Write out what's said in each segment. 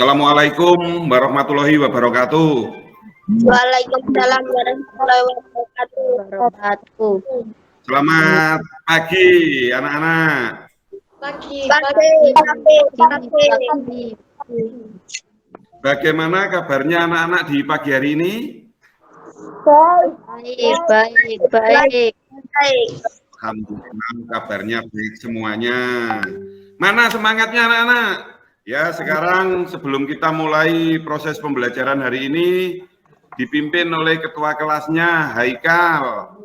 Assalamualaikum warahmatullahi wabarakatuh. Waalaikumsalam warahmatullahi wabarakatuh. Selamat pagi anak-anak. Pagi. Bagaimana kabarnya anak-anak di pagi hari ini? Baik. Alhamdulillah kabarnya baik semuanya. Mana semangatnya anak-anak? Ya, sekarang sebelum kita mulai proses pembelajaran hari ini dipimpin oleh ketua kelasnya Haikal.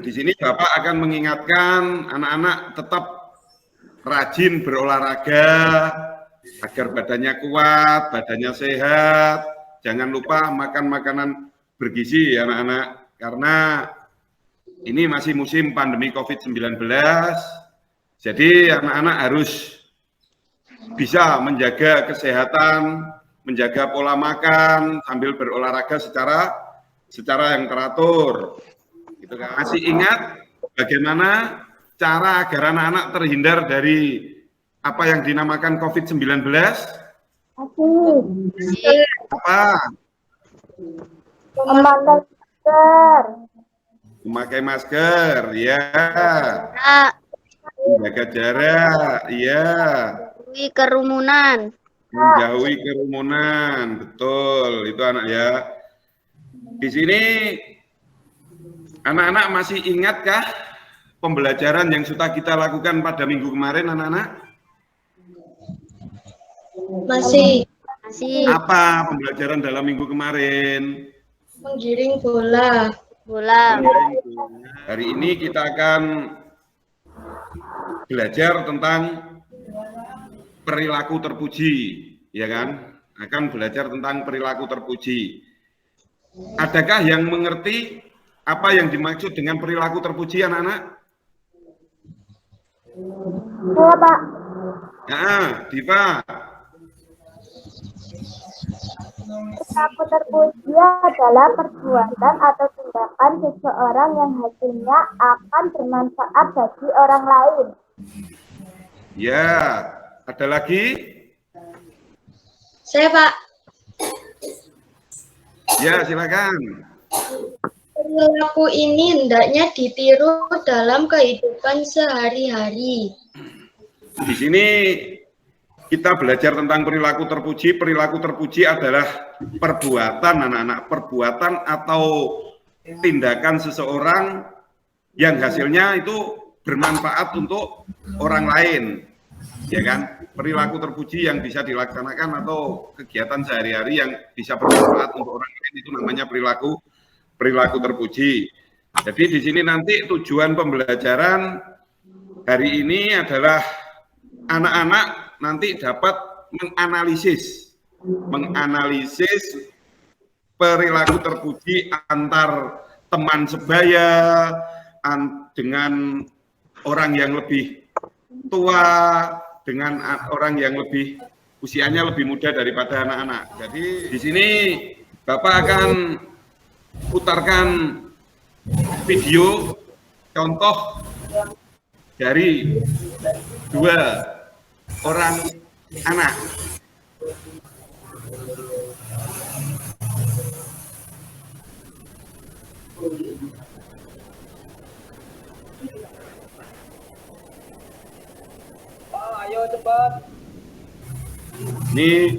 Di sini Bapak akan mengingatkan anak-anak tetap rajin berolahraga agar badannya kuat, badannya sehat. Jangan lupa makan makanan bergizi ya anak-anak, karena ini masih musim pandemi COVID-19. Jadi anak-anak harus bisa menjaga kesehatan, menjaga pola makan sambil berolahraga secara yang teratur. Gitu kan. Masih ingat bagaimana cara agar anak-anak terhindar dari apa yang dinamakan COVID-19? Apa? Memakai masker, ya. Menjaga jarak, ya. Menjauhi kerumunan, betul. Itu anak ya. Di sini anak-anak masih ingatkah pembelajaran yang sudah kita lakukan pada minggu kemarin, anak-anak? Masih. Apa pembelajaran dalam minggu kemarin? Menggiring bola. Hari ini kita akan belajar tentang perilaku terpuji, ya kan? Akan belajar tentang perilaku terpuji. Adakah yang mengerti apa yang dimaksud dengan perilaku terpuji, anak-anak? Ya, Pak. Nah, Diva. Perilaku terpuji adalah perbuatan atau tindakan seseorang yang hasilnya akan bermanfaat bagi orang lain. Ya, ada lagi? Saya, Pak. Ya, silakan. Perilaku ini hendaknya ditiru dalam kehidupan sehari-hari. Di sini kita belajar tentang perilaku terpuji. Perilaku terpuji adalah perbuatan anak-anak, perbuatan atau tindakan seseorang yang hasilnya itu bermanfaat untuk orang lain, ya kan? Perilaku terpuji yang bisa dilaksanakan atau kegiatan sehari-hari yang bisa bermanfaat untuk orang lain itu namanya perilaku terpuji. Jadi di sini nanti tujuan pembelajaran hari ini adalah anak-anak nanti dapat menganalisis perilaku terpuji antar teman sebaya dengan orang yang lebih tua, dengan orang yang lebih usianya lebih muda daripada anak-anak. Jadi di sini Bapak akan putarkan video contoh dari dua orang anak. Ayo cepat. Ini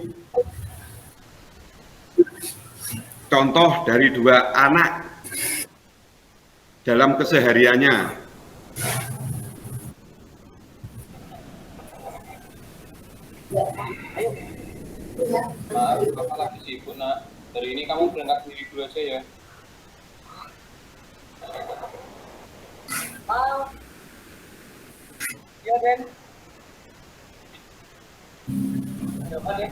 contoh dari dua anak dalam kesehariannya. Bapak lagi sibuk, Nak. Hari ini kamu berangkat sendiri dulu aja ya. Iya, Den. Coba deh.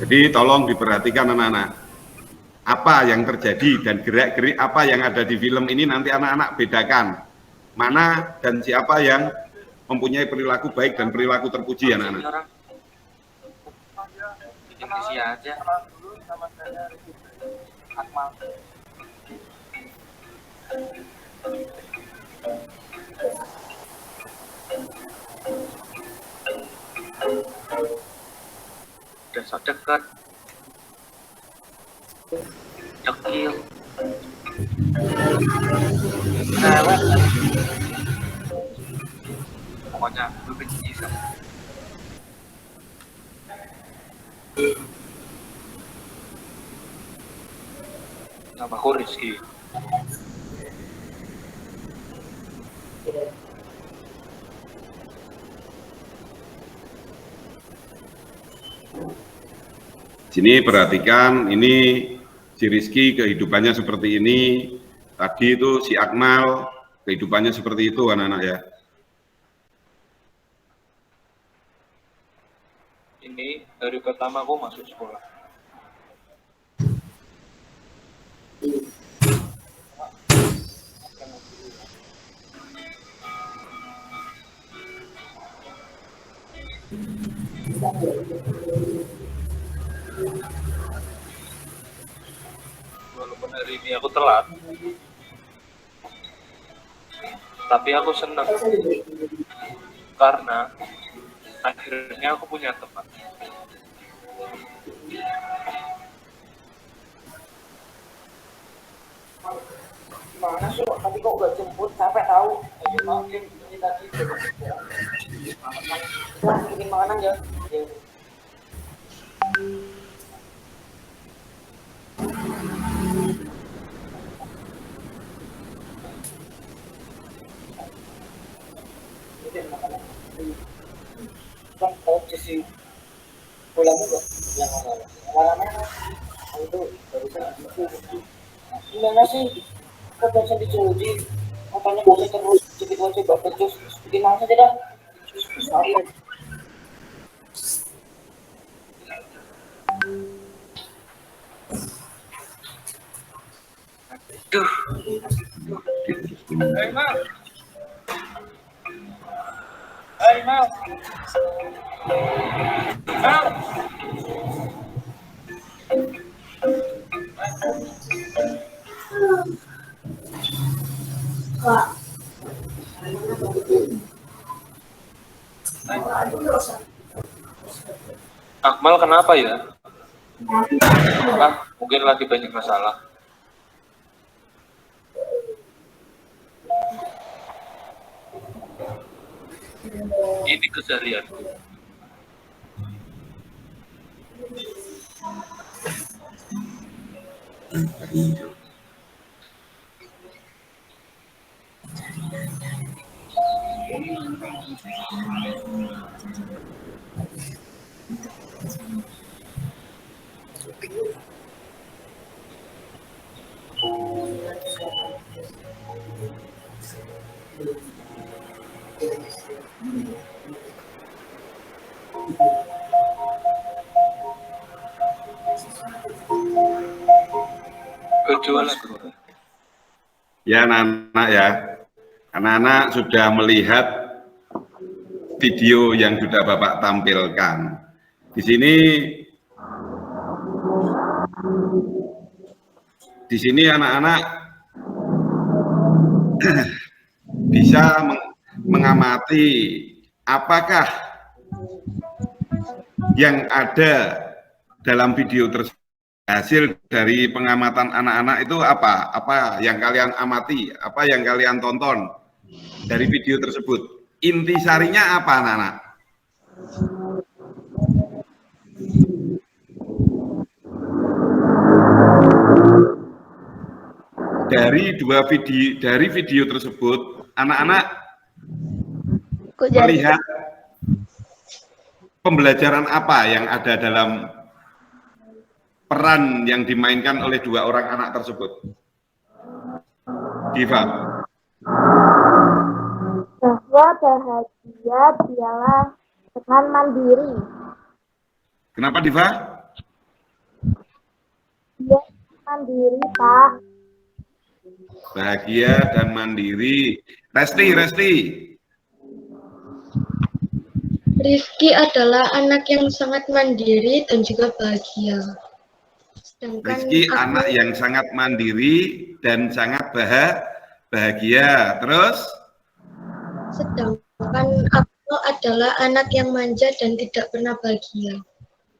Jadi tolong diperhatikan anak-anak. Apa yang terjadi dan gerak-gerik apa yang ada di film ini nanti anak-anak bedakan. Mana dan siapa yang mempunyai perilaku baik dan perilaku terpuji anak-anak. Indonesia aja. Dulu nama saya Akmal. Udah sok deket. Dekil. Lewat. Pokoknya gue benci sama. Namaku Rizky. Sini perhatikan, ini si Rizky kehidupannya seperti ini. Tadi itu si Akmal kehidupannya seperti itu anak-anak ya. Ini hari pertama aku masuk sekolah. Walaupun hari ini aku telat, tapi aku senang karena akhirnya aku punya teman. Mana sih? Tadi kok gak jemput? Capek tahu. Ayo maafin ini tadi. Wah, bikin makanan ya. Kan tahu sih pulang juga yang warna merah itu barusan gimana sih kok bisa dicuci makanya boleh terus sedikit aja gak becus bikin langsung aja dah Duh, Akmal kenapa ya? Mungkin lagi banyak masalah. Ini keseharianku. Ya anak-anak ya, anak-anak sudah melihat video yang sudah Bapak tampilkan. Di sini anak-anak bisa mengamati apakah yang ada dalam video tersebut. Hasil dari pengamatan anak-anak itu apa? Apa yang kalian amati? Apa yang kalian tonton dari video tersebut? Intisarinya apa, anak-anak? Dari video tersebut, anak-anak melihat pembelajaran apa yang ada dalam peran yang dimainkan oleh dua orang anak tersebut? Diva. bahwa bahagia dialah dengan mandiri. Kenapa, Diva? Dia mandiri, Pak. Bahagia dan mandiri. Resti. Rifki adalah anak yang sangat mandiri dan juga bahagia. Sedangkan Rizky aku, anak yang sangat mandiri dan sangat bahagia. Terus? sedangkan aku adalah anak yang manja dan tidak pernah bahagia.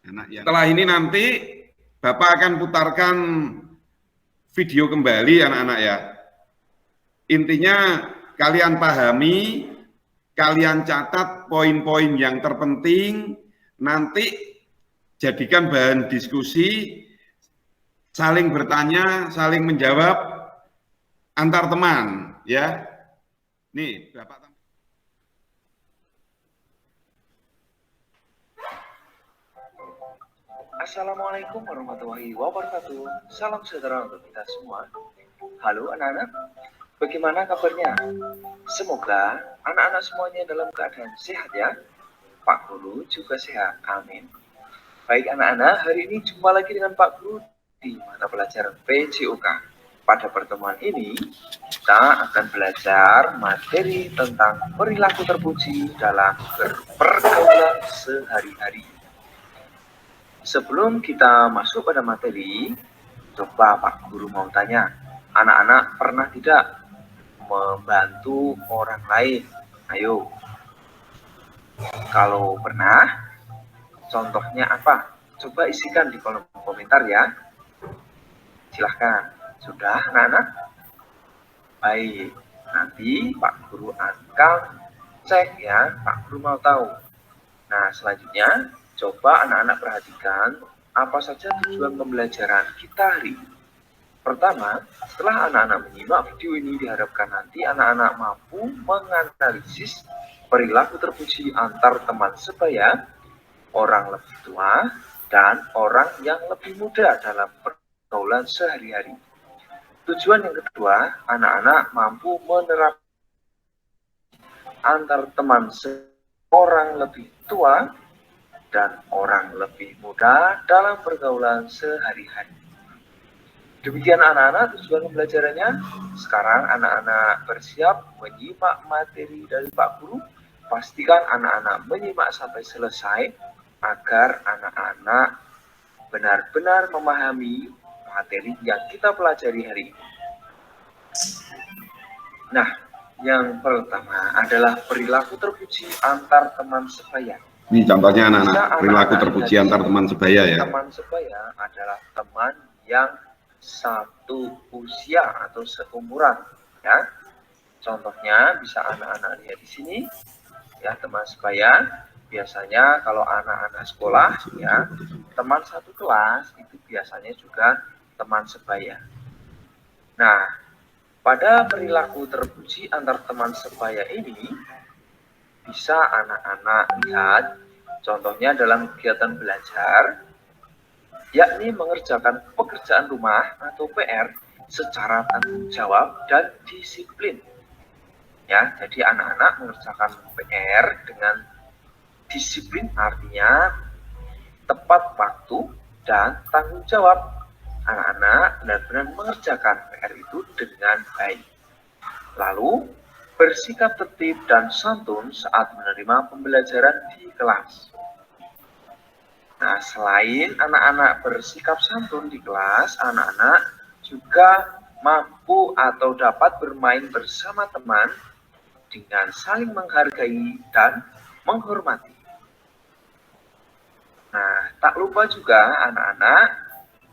Setelah ini nanti Bapak akan putarkan video kembali anak-anak ya. Intinya kalian pahami, kalian catat poin-poin yang terpenting, nanti jadikan bahan diskusi, saling bertanya, saling menjawab antar teman ya. Nih, Bapak. Assalamualaikum warahmatullahi wabarakatuh. Salam sejahtera untuk kita semua. Halo anak-anak, bagaimana kabarnya? Semoga anak-anak semuanya dalam keadaan sehat ya. Pak Guru juga sehat, amin. Baik anak-anak, hari ini jumpa lagi dengan Pak Guru di mata pelajaran PJOK. Pada pertemuan ini, kita akan belajar materi tentang perilaku terpuji dalam pergaulan sehari-hari. Sebelum kita masuk pada materi, coba Pak Guru mau tanya, anak-anak pernah tidak membantu orang lain? Ayo. Kalau pernah, contohnya apa? Coba isikan di kolom komentar ya. Silahkan. Sudah, anak-anak? Baik. Nanti Pak Guru akan cek ya. Pak Guru mau tahu. Nah, selanjutnya, coba anak-anak perhatikan apa saja tujuan pembelajaran kita hari ini. Pertama, setelah anak-anak menyimak video ini, diharapkan nanti anak-anak mampu menganalisis perilaku terpuji antar teman sebaya, orang lebih tua, dan orang yang lebih muda dalam pergaulan sehari-hari. Tujuan yang kedua, anak-anak mampu menerapkan antar teman orang lebih tua dan orang lebih muda dalam pergaulan sehari-hari. Demikian anak-anak tujuan pembelajarannya. Sekarang anak-anak bersiap menyimak materi dari Pak Guru. Pastikan anak-anak menyimak sampai selesai agar anak-anak benar-benar memahami materi yang kita pelajari hari ini. Nah, yang pertama adalah perilaku terpuji antar teman sebaya. Ini contohnya anak-anak perilaku terpuji antar teman sebaya ya. Teman sebaya adalah teman yang satu usia atau seumuran ya. Contohnya bisa anak-anak lihat di sini ya, teman sebaya biasanya kalau anak-anak sekolah ya, teman satu kelas itu biasanya juga teman sebaya. Nah, pada perilaku terpuji antar teman sebaya ini bisa anak-anak lihat contohnya dalam kegiatan belajar, yakni mengerjakan pekerjaan rumah atau PR secara tanggung jawab dan disiplin. Ya, jadi anak-anak mengerjakan PR dengan disiplin, artinya tepat waktu dan tanggung jawab. Anak-anak benar-benar mengerjakan PR itu dengan baik. Lalu bersikap tertib dan santun saat menerima pembelajaran di kelas. Nah, selain anak-anak bersikap santun di kelas, anak-anak juga mampu atau dapat bermain bersama teman dengan saling menghargai dan menghormati. Nah, tak lupa juga anak-anak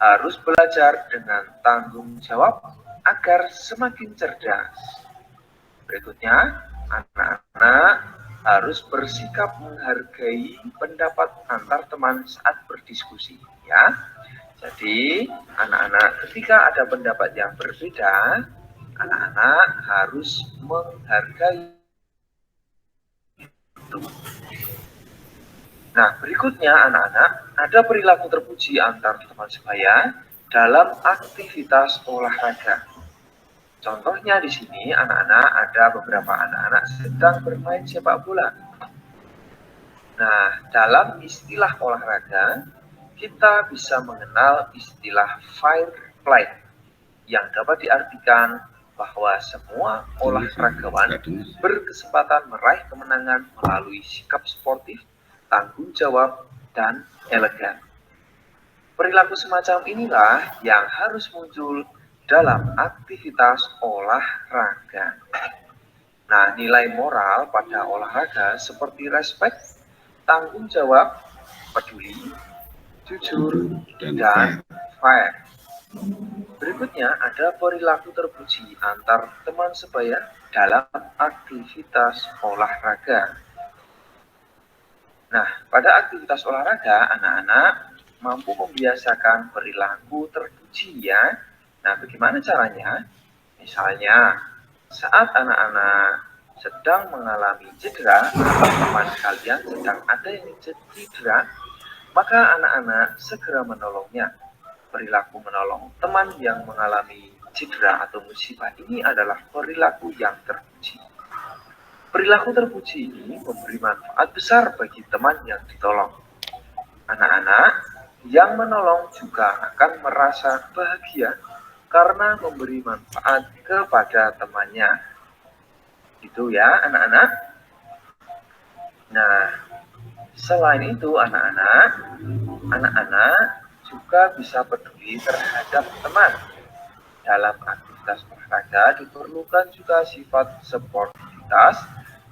harus belajar dengan tanggung jawab agar semakin cerdas. Berikutnya, anak-anak harus bersikap menghargai pendapat antar teman saat berdiskusi, ya. Jadi, anak-anak ketika ada pendapat yang berbeda, anak-anak harus menghargai itu. Nah, berikutnya anak-anak ada perilaku terpuji antar teman sebaya dalam aktivitas olahraga. Contohnya di sini anak-anak ada beberapa anak-anak sedang bermain sepak bola. Nah, dalam istilah olahraga kita bisa mengenal istilah fair play yang dapat diartikan bahwa semua olahragawan berkesempatan meraih kemenangan melalui sikap sportif tanggung jawab, dan elegan. Perilaku semacam inilah yang harus muncul dalam aktivitas olahraga. Nah, nilai moral pada olahraga seperti respect, tanggung jawab, peduli, jujur, dan fair. Berikutnya ada perilaku terpuji antar teman sebaya dalam aktivitas olahraga. Nah, pada aktivitas olahraga, anak-anak mampu membiasakan perilaku terpuji ya. Nah, bagaimana caranya? Misalnya, saat anak-anak sedang mengalami cedera atau teman kalian sedang ada yang cedera, maka anak-anak segera menolongnya. Perilaku menolong teman yang mengalami cedera atau musibah ini adalah perilaku yang terpuji. Perilaku terpuji ini memberi manfaat besar bagi teman yang ditolong. Anak-anak yang menolong juga akan merasa bahagia karena memberi manfaat kepada temannya. Itu ya anak-anak. Nah, selain itu anak-anak juga bisa peduli terhadap teman. Dalam aktivitas olahraga diperlukan juga sifat sportivitas,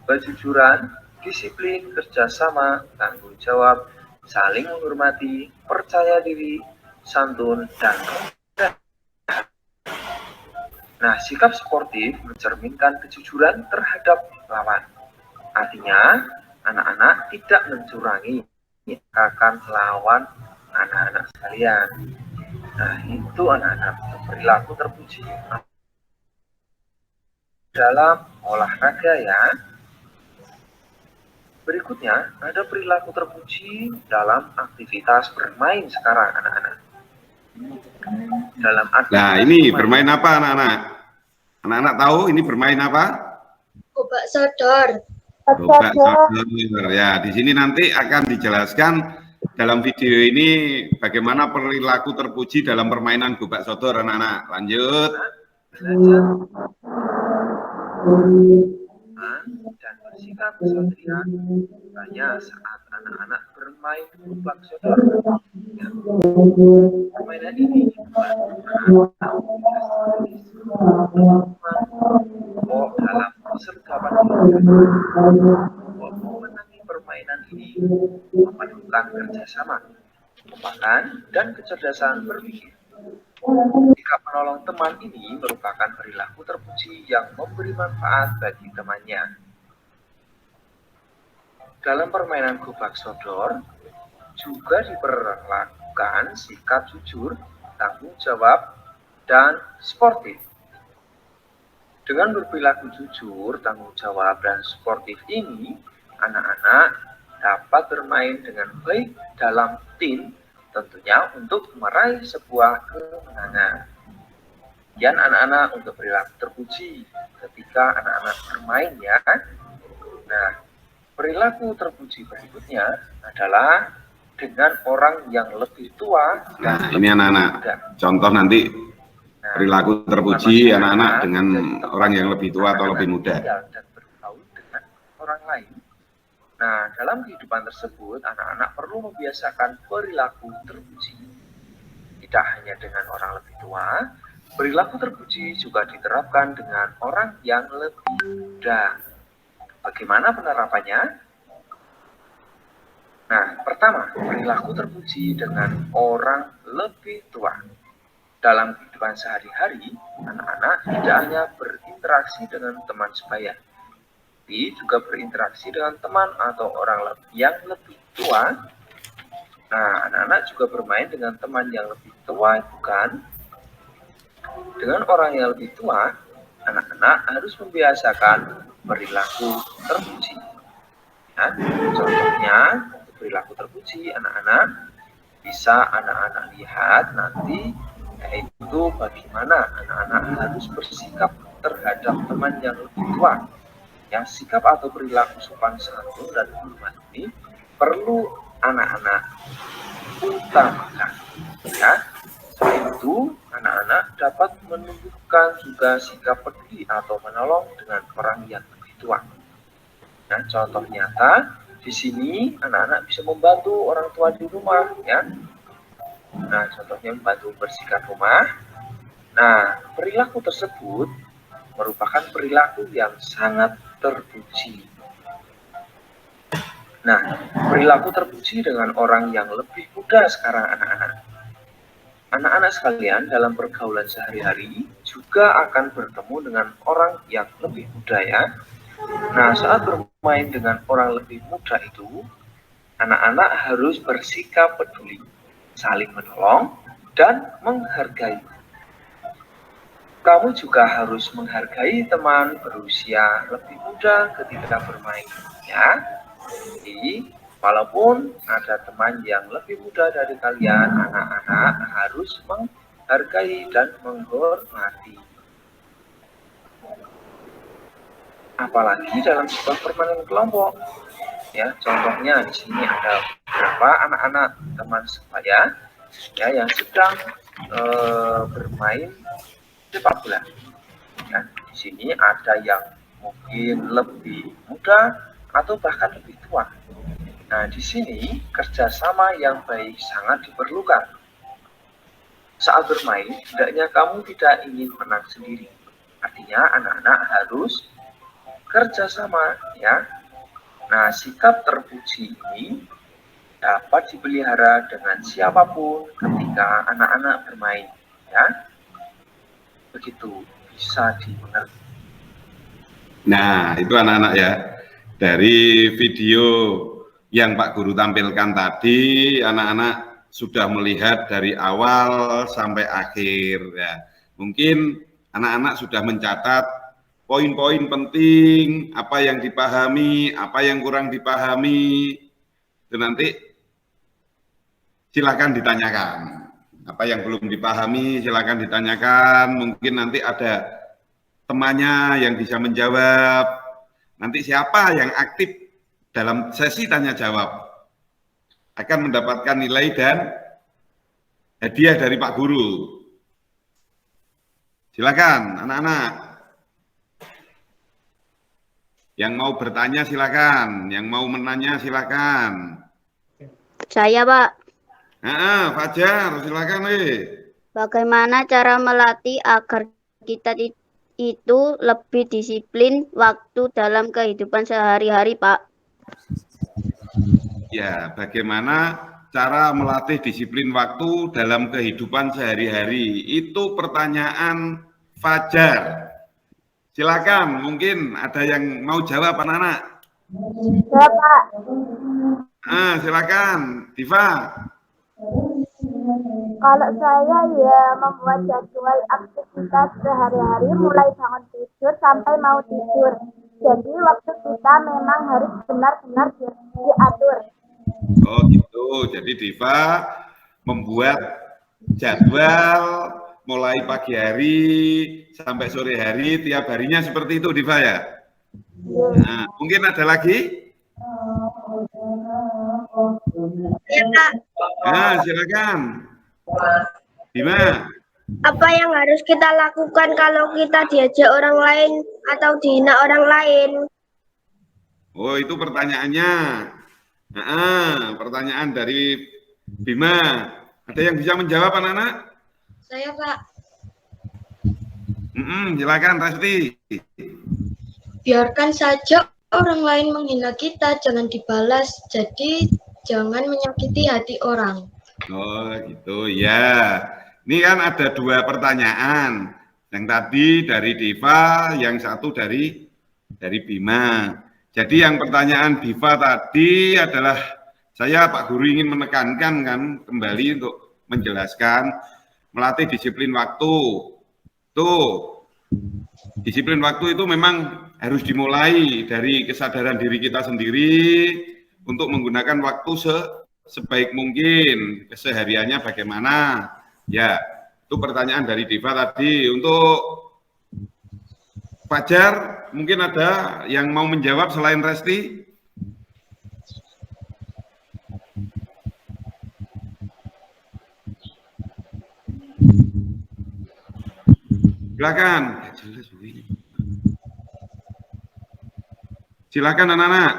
kejujuran, disiplin, kerjasama, tanggung jawab, saling menghormati, percaya diri, santun, dan rendah. Nah, sikap sportif mencerminkan kejujuran terhadap lawan. Artinya, anak-anak tidak mencurangi akan lawan anak-anak sekalian. Nah, itu anak-anak perilaku terpuji dalam olahraga ya. Berikutnya, ada perilaku terpuji dalam aktivitas bermain sekarang anak-anak. Dalam aktivitas Nah, ini bermain apa anak-anak? Anak-anak tahu ini bermain apa? Gobak sodor. Gobak sodor. Ya, di sini nanti akan dijelaskan dalam video ini bagaimana perilaku terpuji dalam permainan gobak sodor anak-anak. Lanjut. Dan bersikap kesatria hanya saat anak-anak bermain gobak sodor. Ya. Permainan ini dalam kesergapan memenangi permainan ini memerlukan kerjasama, kekompakan, dan kecerdasan berpikir. Sikap menolong teman ini merupakan perilaku terpuji yang memberi manfaat bagi temannya. Dalam permainan gobak sodor juga diperlakukan sikap jujur, tanggung jawab, dan sportif. Dengan berperilaku jujur, tanggung jawab, dan sportif ini, anak-anak dapat bermain dengan baik dalam tim, tentunya untuk meraih sebuah kemenangan. Sekian anak-anak untuk perilaku terpuji ketika anak-anak bermain ya. Nah, perilaku terpuji berikutnya adalah dengan orang yang lebih tua. Nah, ini anak-anak contoh nanti perilaku terpuji anak-anak dengan orang yang lebih tua atau lebih muda. Dan bergaul dengan orang lain. Nah, dalam kehidupan tersebut, anak-anak perlu membiasakan perilaku terpuji. Tidak hanya dengan orang lebih tua, perilaku terpuji juga diterapkan dengan orang yang lebih muda. Bagaimana penerapannya? Nah, pertama, perilaku terpuji dengan orang lebih tua. Dalam kehidupan sehari-hari, anak-anak tidak hanya berinteraksi dengan teman sebaya, tapi juga berinteraksi dengan teman atau orang yang lebih tua. Nah, anak-anak juga bermain dengan teman yang lebih tua, bukan? Dengan orang yang lebih tua, anak-anak harus membiasakan perilaku terpuji. Ya, contohnya, perilaku terpuji anak-anak bisa anak-anak lihat nanti, yaitu bagaimana anak-anak harus bersikap terhadap teman yang lebih tua. Yang sikap atau perilaku sopan santun dan hormat ini perlu anak-anak utamakan. Ya, selain itu anak-anak dapat menumbuhkan juga sikap peduli atau menolong dengan orang yang lebih tua. Nah, contoh nyata di sini anak-anak bisa membantu orang tua di rumah, ya. Nah, contohnya membantu membersihkan rumah. Nah, perilaku tersebut merupakan perilaku yang sangat terpuji. Nah, perilaku terpuji dengan orang yang lebih muda sekarang anak-anak. Anak-anak sekalian dalam pergaulan sehari-hari juga akan bertemu dengan orang yang lebih muda, ya. Nah, saat bermain dengan orang lebih muda itu, anak-anak harus bersikap peduli, saling menolong, dan menghargai. Kamu juga harus menghargai teman berusia lebih muda ketika bermain, ya. Jadi, walaupun ada teman yang lebih muda dari kalian, anak-anak harus menghargai dan menghormati. Apalagi dalam sebuah permainan kelompok. Ya, contohnya di sini ada beberapa anak-anak teman sebaya ya yang sedang bermain sepak bola. Ya, di sini ada yang mungkin lebih muda atau bahkan lebih tua. Nah, di sini kerjasama yang baik sangat diperlukan. Saat bermain, hendaknya kamu tidak ingin menang sendiri. Artinya anak-anak harus kerjasama, ya. Nah, sikap terpuji ini dapat dipelihara dengan siapapun ketika anak-anak bermain, ya. Begitu bisa dimengerti. Nah, itu anak-anak ya. Dari video yang Pak Guru tampilkan tadi, anak-anak sudah melihat dari awal sampai akhir ya. Mungkin anak-anak sudah mencatat poin-poin penting, apa yang dipahami, apa yang kurang dipahami. Itu nanti silakan ditanyakan. Apa yang belum dipahami silakan ditanyakan. Mungkin nanti ada temannya yang bisa menjawab. Nanti siapa yang aktif dalam sesi tanya jawab akan mendapatkan nilai dan hadiah dari Pak Guru. Silakan anak-anak. Yang mau bertanya silakan, yang mau menanya silakan. Saya, Pak. Fajar, silakan. Bagaimana cara melatih agar kita itu lebih disiplin waktu dalam kehidupan sehari-hari, Pak? Ya, bagaimana cara melatih disiplin waktu dalam kehidupan sehari-hari? Itu pertanyaan Fajar. Silakan, mungkin ada yang mau jawab anak-anak. Ya, Pak. Silakan, Diva. Kalau saya ya membuat jadwal aktivitas sehari-hari mulai bangun tidur sampai mau tidur. Jadi waktu kita memang harus benar-benar diatur. Oh gitu, jadi Diva membuat jadwal mulai pagi hari sampai sore hari, tiap harinya seperti itu, Diva ya? Nah, mungkin ada lagi? Ya, Pak. Nah, silakan. Bima. Apa yang harus kita lakukan kalau kita diajak orang lain atau dihina orang lain? Oh, itu pertanyaannya. Pertanyaan dari Bima. Ada yang bisa menjawab, anak-anak? Saya, Pak. Silakan, Resti. Biarkan saja orang lain menghina kita, jangan dibalas. Jadi jangan menyakiti hati orang. Oh, gitu ya. Ini kan ada dua pertanyaan. Yang tadi dari Diva, yang satu dari Bima. Jadi yang pertanyaan Diva tadi adalah saya Pak Guru ingin menekankan kan kembali untuk menjelaskan melatih disiplin waktu. Tuh, disiplin waktu itu memang harus dimulai dari kesadaran diri kita sendiri untuk menggunakan waktu sebaik mungkin. Kesehariannya bagaimana? Ya, itu pertanyaan dari Diva tadi. Untuk Fajar, mungkin ada yang mau menjawab selain Resti? Silakan. Silakan anak-anak.